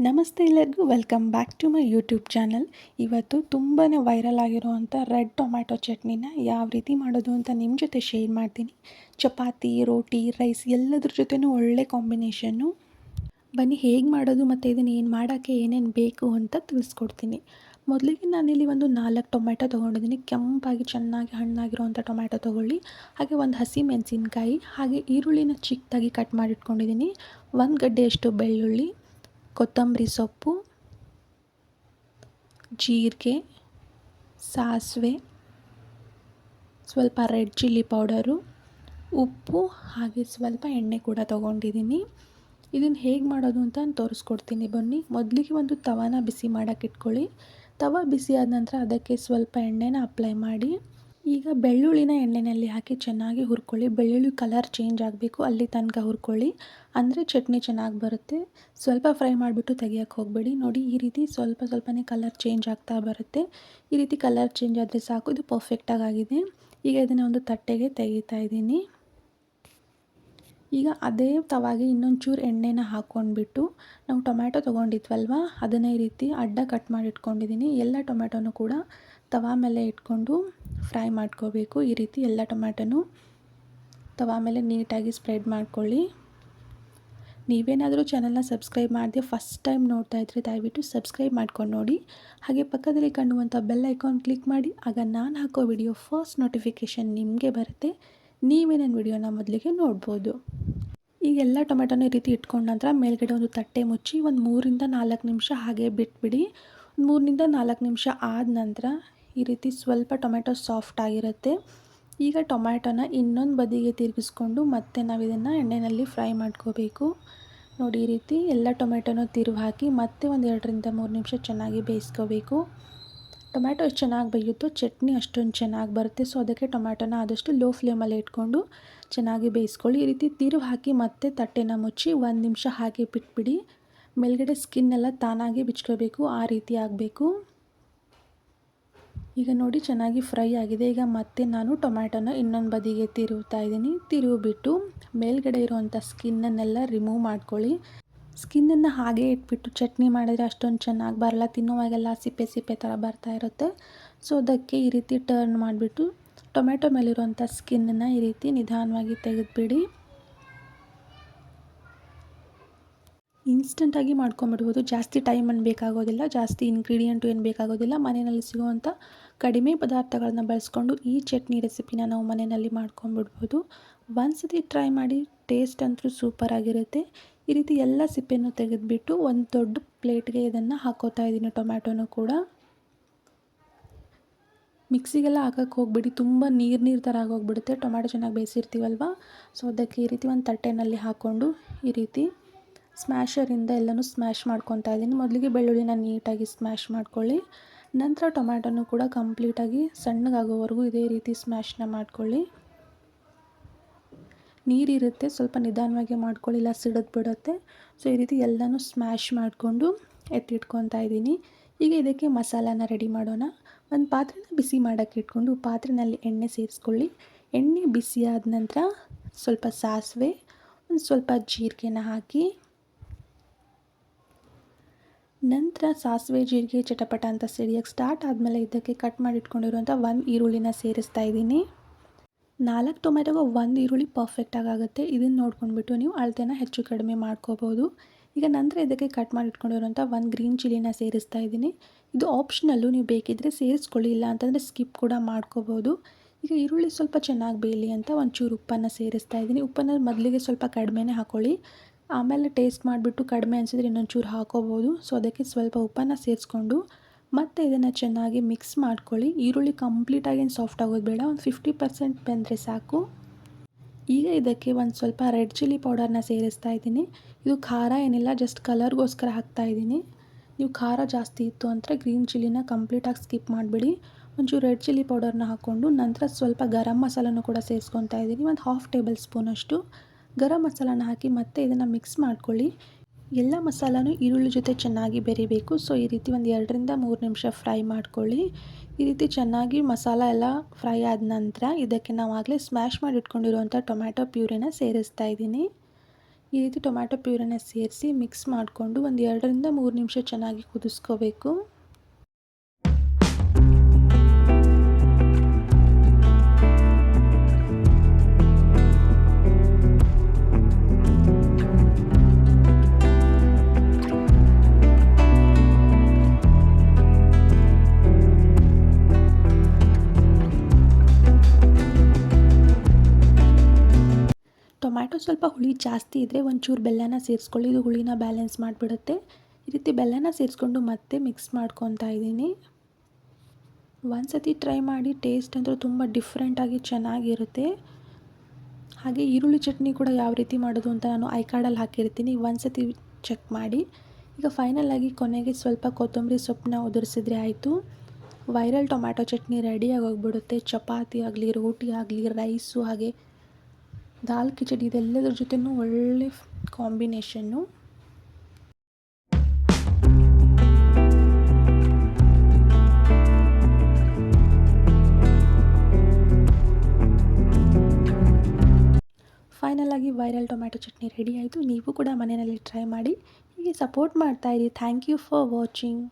ನಮಸ್ತೆ ಎಲ್ಲರಿಗೂ welcome back to my YouTube channel. ಇವತ್ತು ತುಂಬಾ ವೈರಲ್ ಆಗಿರುವಂಥ ರೆಡ್ ಟೊಮ್ಯಾಟೊ ಚಟ್ನಿನ ಯಾವ ರೀತಿ ಮಾಡೋದು ಅಂತ ನಿಮ್ಮ ಜೊತೆ ಶೇರ್ ಮಾಡ್ತೀನಿ. ಚಪಾತಿ, ರೋಟಿ, ರೈಸ್ ಎಲ್ಲದ್ರ ಜೊತೆನೂ ಒಳ್ಳೆ ಕಾಂಬಿನೇಷನ್ನು. ಬನ್ನಿ ಹೇಗೆ ಮಾಡೋದು ಮತ್ತು ಇದನ್ನು ಮಾಡೋಕ್ಕೆ ಏನೇನು ಬೇಕು ಅಂತ ತಿಳಿಸ್ಕೊಡ್ತೀನಿ. ಮೊದಲಿಗೆ ನಾನಿಲ್ಲಿ ಒಂದು 4 ಟೊಮ್ಯಾಟೊ ತೊಗೊಂಡಿದ್ದೀನಿ. ಕೆಂಪಾಗಿ ಚೆನ್ನಾಗಿ ಹಣ್ಣಾಗಿರುವಂಥ ಟೊಮ್ಯಾಟೊ ತೊಗೊಳ್ಳಿ. ಹಾಗೆ ಒಂದು ಹಸಿ ಮೆಣಸಿನ್ಕಾಯಿ, ಹಾಗೆ ಈರುಳ್ಳಿನ ಚಿಕ್ಕದಾಗಿ ಕಟ್ ಮಾಡಿಟ್ಕೊಂಡಿದ್ದೀನಿ. 1 ಗಡ್ಡೆಯಷ್ಟು ಬೆಳ್ಳುಳ್ಳಿ, ಕೊತ್ತಂಬರಿ ಸೊಪ್ಪು, ಜೀರಿಗೆ, ಸಾಸಿವೆ, ಸ್ವಲ್ಪ ರೆಡ್ ಚಿಲ್ಲಿ ಪೌಡರು, ಉಪ್ಪು, ಹಾಗೆ ಸ್ವಲ್ಪ ಎಣ್ಣೆ ಕೂಡ ತೊಗೊಂಡಿದ್ದೀನಿ. ಇದನ್ನು ಹೇಗೆ ಮಾಡೋದು ಅಂತ ನಾನು ತೋರಿಸ್ಕೊಡ್ತೀನಿ ಬನ್ನಿ. ಮೊದಲಿಗೆ ಒಂದು ತವಾನ ಬಿಸಿ ಮಾಡೋಕ್ಕೆ ಇಟ್ಕೊಳ್ಳಿ. ತವ ಬಿಸಿ ಆದ ನಂತರ ಅದಕ್ಕೆ ಸ್ವಲ್ಪ ಎಣ್ಣೆನ ಅಪ್ಲೈ ಮಾಡಿ. ಈಗ ಬೆಳ್ಳುಳ್ಳಿನ ಎಣ್ಣೆಯಲ್ಲಿ ಹಾಕಿ ಚೆನ್ನಾಗಿ ಹುರ್ಕೊಳ್ಳಿ. ಬೆಳ್ಳುಳ್ಳಿ ಕಲರ್ ಚೇಂಜ್ ಆಗಬೇಕು, ಅಲ್ಲಿ ತನಕ ಹುರ್ಕೊಳ್ಳಿ, ಅಂದರೆ ಚಟ್ನಿ ಚೆನ್ನಾಗಿ ಬರುತ್ತೆ. ಸ್ವಲ್ಪ ಫ್ರೈ ಮಾಡಿಬಿಟ್ಟು ತೆಗಿಯೋಕ್ಕೆ ಹೋಗಬೇಡಿ. ನೋಡಿ, ಈ ರೀತಿ ಸ್ವಲ್ಪನೇ ಕಲರ್ ಚೇಂಜ್ ಆಗ್ತಾ ಬರುತ್ತೆ. ಈ ರೀತಿ ಕಲರ್ ಚೇಂಜ್ ಆದರೆ ಸಾಕು, ಇದು ಪರ್ಫೆಕ್ಟಾಗಿ ಆಗಿದೆ. ಈಗ ಇದನ್ನು ಒಂದು ತಟ್ಟೆಗೆ ತೆಗಿತಾ ಇದ್ದೀನಿ. ಈಗ ಅದೇ ತವಾಗೆ ಇನ್ನೊಂಚೂರು ಎಣ್ಣೆನ ಹಾಕ್ಕೊಂಡ್ಬಿಟ್ಟು ನಾವು ಟೊಮ್ಯಾಟೊ ತೊಗೊಂಡಿದ್ವಲ್ವ ಅದನ್ನು ಈ ರೀತಿ ಅಡ್ಡ ಕಟ್ ಮಾಡಿ ಇಟ್ಕೊಂಡಿದ್ದೀನಿ. ಎಲ್ಲ ಟೊಮ್ಯಾಟೊನೂ ಕೂಡ ತವಾ ಮೇಲೆ ಇಟ್ಕೊಂಡು ಫ್ರೈ ಮಾಡ್ಕೋಬೇಕು. ಈ ರೀತಿ ಎಲ್ಲ ಟೊಮ್ಯಾಟೊನೂ ತವಾ ಮೇಲೆ ನೀಟಾಗಿ ಸ್ಪ್ರೆಡ್ ಮಾಡ್ಕೊಳ್ಳಿ. ನೀವೇನಾದರೂ ಚಾನಲ್ನ ಸಬ್ಸ್ಕ್ರೈಬ್ ಮಾಡದೆ ಫಸ್ಟ್ ಟೈಮ್ ನೋಡ್ತಾ ಇದ್ದರೆ ದಯವಿಟ್ಟು ಸಬ್ಸ್ಕ್ರೈಬ್ ಮಾಡ್ಕೊಂಡು ನೋಡಿ. ಹಾಗೆ ಪಕ್ಕದಲ್ಲಿ ಕಾಣುವಂಥ ಬೆಲ್ ಐಕಾನ್ ಕ್ಲಿಕ್ ಮಾಡಿ, ಆಗ ನಾನು ಹಾಕೋ ವಿಡಿಯೋ ಫಸ್ಟ್ ನೋಟಿಫಿಕೇಷನ್ ನಿಮಗೆ ಬರುತ್ತೆ. ನೀವೇ ನನ್ನ ವಿಡಿಯೋನ ಮೊದಲಿಗೆ ನೋಡ್ಬೋದು. ಈಗ ಎಲ್ಲ ಟೊಮೆಟೊನ ಈ ರೀತಿ ಇಟ್ಕೊಂಡ ನಂತರ ಮೇಲ್ಗಡೆ ಒಂದು ತಟ್ಟೆ ಮುಚ್ಚಿ ಒಂದು 3-4 ನಿಮಿಷ ಹಾಗೆ ಬಿಟ್ಬಿಡಿ. 3-4 ನಿಮಿಷ ಆದ ನಂತರ ಈ ರೀತಿ ಸ್ವಲ್ಪ ಟೊಮೆಟೊ ಸಾಫ್ಟ್ ಆಗಿರುತ್ತೆ. ಈಗ ಟೊಮ್ಯಾಟೊನ ಇನ್ನೊಂದು ಬದಿಗೆ ತಿರುಗಿಸ್ಕೊಂಡು ಮತ್ತೆ ನಾವು ಇದನ್ನು ಎಣ್ಣೆಯಲ್ಲಿ ಫ್ರೈ ಮಾಡ್ಕೋಬೇಕು. ನೋಡಿ, ಈ ರೀತಿ ಎಲ್ಲ ಟೊಮೆಟೊನ ತಿರುವಿ ಹಾಕಿ ಮತ್ತೆ ಒಂದು 2-3 ನಿಮಿಷ ಚೆನ್ನಾಗಿ ಬೇಯಿಸ್ಕೋಬೇಕು. ಟೊಮ್ಯಾಟೊ ಎಷ್ಟು ಚೆನ್ನಾಗಿ ಬೇಯುತ್ತೋ ಚಟ್ನಿ ಅಷ್ಟೊಂದು ಚೆನ್ನಾಗಿ ಬರುತ್ತೆ. ಸೊ ಅದಕ್ಕೆ ಟೊಮ್ಯಾಟೊನ ಆದಷ್ಟು ಲೋ ಫ್ಲೇಮಲ್ಲಿ ಇಟ್ಕೊಂಡು ಚೆನ್ನಾಗಿ ಬೇಯಿಸ್ಕೊಳ್ಳಿ. ಈ ರೀತಿ ತಿರುವಿ ಹಾಕಿ ಮತ್ತೆ ತಟ್ಟೆನ ಮುಚ್ಚಿ 1 ನಿಮಿಷ ಹಾಗೆ ಬಿಟ್ಬಿಡಿ. ಮೇಲ್ಗಡೆ ಸ್ಕಿನ್ನೆಲ್ಲ ತಾನಾಗಿ ಬಿಚ್ಕೋಬೇಕು, ಆ ರೀತಿ ಆಗಬೇಕು. ಈಗ ನೋಡಿ, ಚೆನ್ನಾಗಿ ಫ್ರೈ ಆಗಿದೆ. ಈಗ ಮತ್ತೆ ನಾನು ಟೊಮ್ಯಾಟೊನ ಇನ್ನೊಂದು ಬದಿಗೆ ತಿರುವ್ತಾ ಇದ್ದೀನಿ. ತಿರುವಿಬಿಟ್ಟು ಮೇಲ್ಗಡೆ ಇರುವಂಥ ಸ್ಕಿನ್ನನ್ನೆಲ್ಲ ರಿಮೂವ್ ಮಾಡ್ಕೊಳ್ಳಿ. ಸ್ಕಿನ್ನನ್ನು ಹಾಗೆ ಇಟ್ಬಿಟ್ಟು ಚಟ್ನಿ ಮಾಡಿದರೆ ಅಷ್ಟೊಂದು ಚೆನ್ನಾಗಿ ಬರಲ್ಲ, ತಿನ್ನುವಾಗೆಲ್ಲ ಸಿಪ್ಪೆ ಥರ ಬರ್ತಾ ಇರುತ್ತೆ. ಸೊ ಅದಕ್ಕೆ ಈ ರೀತಿ ಟರ್ನ್ ಮಾಡಿಬಿಟ್ಟು ಟೊಮೆಟೊ ಮೇಲಿರುವಂಥ ಸ್ಕಿನ್ನನ್ನು ಈ ರೀತಿ ನಿಧಾನವಾಗಿ ತೆಗೆದುಬಿಡಿ. ಇನ್ಸ್ಟಂಟಾಗಿ ಮಾಡ್ಕೊಂಬಿಡ್ಬೋದು, ಜಾಸ್ತಿ ಟೈಮನ್ನು ಬೇಕಾಗೋದಿಲ್ಲ, ಜಾಸ್ತಿ ಇಂಗ್ರೀಡಿಯೆಂಟು ಏನು ಬೇಕಾಗೋದಿಲ್ಲ. ಮನೆಯಲ್ಲಿ ಸಿಗುವಂಥ ಕಡಿಮೆ ಪದಾರ್ಥಗಳನ್ನ ಬಳಸ್ಕೊಂಡು ಈ ಚಟ್ನಿ ರೆಸಿಪಿನ ನಾವು ಮನೆಯಲ್ಲಿ ಮಾಡ್ಕೊಂಬಿಡ್ಬೋದು. ಒಂದ್ಸತಿ ಟ್ರೈ ಮಾಡಿ, ಟೇಸ್ಟ್ ಅಂತೂ ಸೂಪರಾಗಿರುತ್ತೆ. ಈ ರೀತಿ ಎಲ್ಲ ಸಿಪ್ಪೆನೂ ತೆಗೆದುಬಿಟ್ಟು ಒಂದು ದೊಡ್ಡ ಪ್ಲೇಟ್ಗೆ ಇದನ್ನು ಹಾಕೋತಾ ಇದ್ದೀನಿ. ಟೊಮ್ಯಾಟೊನೂ ಕೂಡ ಮಿಕ್ಸಿಗೆಲ್ಲ ಹಾಕೋಕ್ಕೆ ಹೋಗ್ಬಿಡಿ, ತುಂಬ ನೀರು ಥರ ಆಗೋಗ್ಬಿಡುತ್ತೆ. ಟೊಮ್ಯಾಟೊ ಚೆನ್ನಾಗಿ ಬೇಯಿಸಿರ್ತೀವಲ್ವ, ಸೊ ಅದಕ್ಕೆ ಈ ರೀತಿ ಒಂದು ತಟ್ಟೆನಲ್ಲಿ ಹಾಕ್ಕೊಂಡು ಈ ರೀತಿ ಸ್ಮ್ಯಾಶರಿಂದ ಎಲ್ಲನೂ ಸ್ಮ್ಯಾಶ್ ಮಾಡ್ಕೊತಾ ಇದ್ದೀನಿ. ಮೊದಲಿಗೆ ಬೆಳ್ಳುಳ್ಳಿನ ನೀಟಾಗಿ ಸ್ಮ್ಯಾಶ್ ಮಾಡ್ಕೊಳ್ಳಿ. ನಂತರ ಟೊಮ್ಯಾಟೊನೂ ಕೂಡ ಕಂಪ್ಲೀಟಾಗಿ ಸಣ್ಣಗಾಗೋವರೆಗೂ ಇದೇ ರೀತಿ ಸ್ಮ್ಯಾಶ್ನ ಮಾಡ್ಕೊಳ್ಳಿ. ನೀರಿರುತ್ತೆ, ಸ್ವಲ್ಪ ನಿಧಾನವಾಗಿ ಮಾಡ್ಕೊಳ್ಳಿ, ಇಲ್ಲ ಸಿಡಿದು ಬಿಡುತ್ತೆ. ಸೊ ಈ ರೀತಿ ಎಲ್ಲನೂ ಸ್ಮ್ಯಾಶ್ ಮಾಡಿಕೊಂಡು ಎತ್ತಿಟ್ಕೊತಾ ಇದ್ದೀನಿ. ಈಗ ಇದಕ್ಕೆ ಮಸಾಲಾನ ರೆಡಿ ಮಾಡೋಣ. ಒಂದು ಪಾತ್ರೆನ ಬಿಸಿ ಮಾಡೋಕ್ಕೆ ಇಟ್ಕೊಂಡು ಪಾತ್ರೆಯಲ್ಲಿ ಎಣ್ಣೆ ಸೇರಿಸ್ಕೊಳ್ಳಿ. ಎಣ್ಣೆ ಬಿಸಿ ಆದ ನಂತರ ಸ್ವಲ್ಪ ಸಾಸಿವೆ, ಒಂದು ಸ್ವಲ್ಪ ಜೀರಿಗೆನ ಹಾಕಿ, ನಂತರ ಸಾಸಿವೆ ಜೀರಿಗೆ ಚಟಪಟ ಅಂತ ಸಿಡಿಯೋಕ್ಕೆ ಸ್ಟಾರ್ಟ್ ಆದಮೇಲೆ ಇದಕ್ಕೆ ಕಟ್ ಮಾಡಿ ಇಟ್ಕೊಂಡಿರುವಂಥ 1 ಈರುಳ್ಳಿನ ಸೇರಿಸ್ತಾ ಇದ್ದೀನಿ. 4 ಟೊಮೆಟೊಗೆ 1 ಈರುಳ್ಳಿ ಪರ್ಫೆಕ್ಟಾಗಿ ಆಗುತ್ತೆ. ಇದನ್ನು ನೋಡ್ಕೊಂಡ್ಬಿಟ್ಟು ನೀವು ಅಳತೆನ ಹೆಚ್ಚು ಕಡಿಮೆ ಮಾಡ್ಕೋಬೋದು. ಈಗ ನಂತರ ಇದಕ್ಕೆ ಕಟ್ ಮಾಡಿ ಇಟ್ಕೊಂಡಿರುವಂಥ 1 ಗ್ರೀನ್ ಚಿಲ್ಲಿನ ಸೇರಿಸ್ತಾ ಇದ್ದೀನಿ. ಇದು ಆಪ್ಷನಲ್ಲು, ನೀವು ಬೇಕಿದ್ದರೆ ಸೇರಿಸ್ಕೊಳ್ಳಿ, ಇಲ್ಲ ಅಂತಂದರೆ ಸ್ಕಿಪ್ ಕೂಡ ಮಾಡ್ಕೋಬೋದು. ಈಗ ಈರುಳ್ಳಿ ಸ್ವಲ್ಪ ಚೆನ್ನಾಗಿ ಬೇಯಲಿ ಅಂತ ಒಂಚೂರು ಉಪ್ಪನ್ನು ಸೇರಿಸ್ತಾ ಇದ್ದೀನಿ. ಉಪ್ಪನ್ನು ಮೊದಲಿಗೆ ಸ್ವಲ್ಪ ಕಡಿಮೆನೇ ಹಾಕ್ಕೊಳ್ಳಿ, ಆಮೇಲೆ ಟೇಸ್ಟ್ ಮಾಡಿಬಿಟ್ಟು ಕಡಿಮೆ ಅನಿಸಿದ್ರೆ ಇನ್ನೊಂಚೂರು ಹಾಕೋಬೋದು. ಸೊ ಅದಕ್ಕೆ ಸ್ವಲ್ಪ ಉಪ್ಪನ್ನು ಸೇರಿಸ್ಕೊಂಡು ಮತ್ತು ಇದನ್ನು ಚೆನ್ನಾಗಿ ಮಿಕ್ಸ್ ಮಾಡ್ಕೊಳ್ಳಿ. ಈರುಳ್ಳಿ ಕಂಪ್ಲೀಟಾಗಿ ಸಾಫ್ಟ್ ಆಗೋದು ಬೇಡ, ಒಂದು 50% ಬೆಂದರೆ ಸಾಕು. ಈಗ ಇದಕ್ಕೆ ಒಂದು ಸ್ವಲ್ಪ ರೆಡ್ ಚಿಲ್ಲಿ ಪೌಡರ್ನ ಸೇರಿಸ್ತಾ ಇದ್ದೀನಿ. ಇದು ಖಾರ ಏನಿಲ್ಲ, ಜಸ್ಟ್ ಕಲರ್ಗೋಸ್ಕರ ಹಾಕ್ತಾ ಇದ್ದೀನಿ. ನೀವು ಖಾರ ಜಾಸ್ತಿ ಇತ್ತು ಅಂದರೆ ಗ್ರೀನ್ ಚಿಲ್ಲಿನ ಕಂಪ್ಲೀಟಾಗಿ ಸ್ಕಿಪ್ ಮಾಡಿಬಿಡಿ. ಒಂಚೂರು ರೆಡ್ ಚಿಲ್ಲಿ ಪೌಡರ್ನ ಹಾಕ್ಕೊಂಡು ನಂತರ ಸ್ವಲ್ಪ ಗರಂ ಮಸಾಲನೂ ಕೂಡ ಸೇರಿಸ್ಕೊತಾ ಇದ್ದೀನಿ. ಒಂದು 1/2 ಟೇಬಲ್ ಸ್ಪೂನಷ್ಟು ಗರಂ ಮಸಾಲಾನ ಹಾಕಿ ಮತ್ತೆ ಇದನ್ನು ಮಿಕ್ಸ್ ಮಾಡ್ಕೊಳ್ಳಿ. ಎಲ್ಲ ಮಸಾಲನೂ ಈರುಳ್ಳಿ ಜೊತೆ ಚೆನ್ನಾಗಿ ಬೆರಿಬೇಕು. ಸೊ ಈ ರೀತಿ ಒಂದು 2-3 ನಿಮಿಷ ಫ್ರೈ ಮಾಡ್ಕೊಳ್ಳಿ. ಈ ರೀತಿ ಚೆನ್ನಾಗಿ ಮಸಾಲ ಎಲ್ಲ ಫ್ರೈ ಆದ ನಂತರ ಇದಕ್ಕೆ ನಾವು ಆಗಲೇ ಸ್ಮ್ಯಾಶ್ ಮಾಡಿ ಇಟ್ಕೊಂಡಿರುವಂಥ ಟೊಮ್ಯಾಟೊ ಪ್ಯೂರಿನ ಸೇರಿಸ್ತಾ ಇದ್ದೀನಿ. ಈ ರೀತಿ ಟೊಮ್ಯಾಟೊ ಪ್ಯೂರನ್ನ ಸೇರಿಸಿ ಮಿಕ್ಸ್ ಮಾಡಿಕೊಂಡು ಒಂದು 2ರಿಂದ 3 ನಿಮಿಷ ಚೆನ್ನಾಗಿ ಕುದಿಸ್ಕೋಬೇಕು. ಟೊಮ್ಯಾಟೊ ಸ್ವಲ್ಪ ಹುಳಿ ಜಾಸ್ತಿ ಇದ್ದರೆ ಒಂಚೂರು ಬೆಲ್ಲನ ಸೇರಿಸ್ಕೊಳ್ಳಿ, ಇದು ಹುಳಿನ ಬ್ಯಾಲೆನ್ಸ್ ಮಾಡಿಬಿಡುತ್ತೆ. ಈ ರೀತಿ ಬೆಲ್ಲನ ಸೇರಿಸ್ಕೊಂಡು ಮತ್ತೆ ಮಿಕ್ಸ್ ಮಾಡ್ಕೊತಾ ಇದ್ದೀನಿ. ಒಂದು ಸತಿ ಟ್ರೈ ಮಾಡಿ, ಟೇಸ್ಟ್ ಅಂತೂ ತುಂಬ ಡಿಫ್ರೆಂಟಾಗಿ ಚೆನ್ನಾಗಿರುತ್ತೆ. ಹಾಗೆ ಈರುಳ್ಳಿ ಚಟ್ನಿ ಕೂಡ ಯಾವ ರೀತಿ ಮಾಡೋದು ಅಂತ ನಾನು ಐ ಕಾರ್ಡಲ್ಲಿ ಹಾಕಿರ್ತೀನಿ, ಒಂದು ಸತಿ ಚೆಕ್ ಮಾಡಿ. ಈಗ ಫೈನಲಾಗಿ ಕೊನೆಗೆ ಸ್ವಲ್ಪ ಕೊತ್ತಂಬರಿ ಸೊಪ್ಪನ್ನ ಉದುರಿಸಿದ್ರೆ ಆಯಿತು. ವೈರಲ್ ಟೊಮ್ಯಾಟೊ ಚಟ್ನಿ ರೆಡಿಯಾಗಿ ಹೋಗ್ಬಿಡುತ್ತೆ. ಚಪಾತಿ ಆಗಲಿ, ರೋಟಿ ಆಗಲಿ, ರೈಸು ಹಾಗೆ ದಾಲ್ ಕಿಚಡಿ ಇದೆಲ್ಲದ್ರ ಜೊತೆನೂ ಒಳ್ಳೆ ಕಾಂಬಿನೇಷನ್ನು. ಫೈನಲಾಗಿ ವೈರಲ್ ಟೊಮ್ಯಾಟೊ ಚಟ್ನಿ ರೆಡಿ ಆಯಿತು. ನೀವು ಕೂಡ ಮನೆಯಲ್ಲಿ ಟ್ರೈ ಮಾಡಿ. ಹೀಗೆ ಸಪೋರ್ಟ್ ಮಾಡ್ತಾಯಿರಿ. Thank you for watching.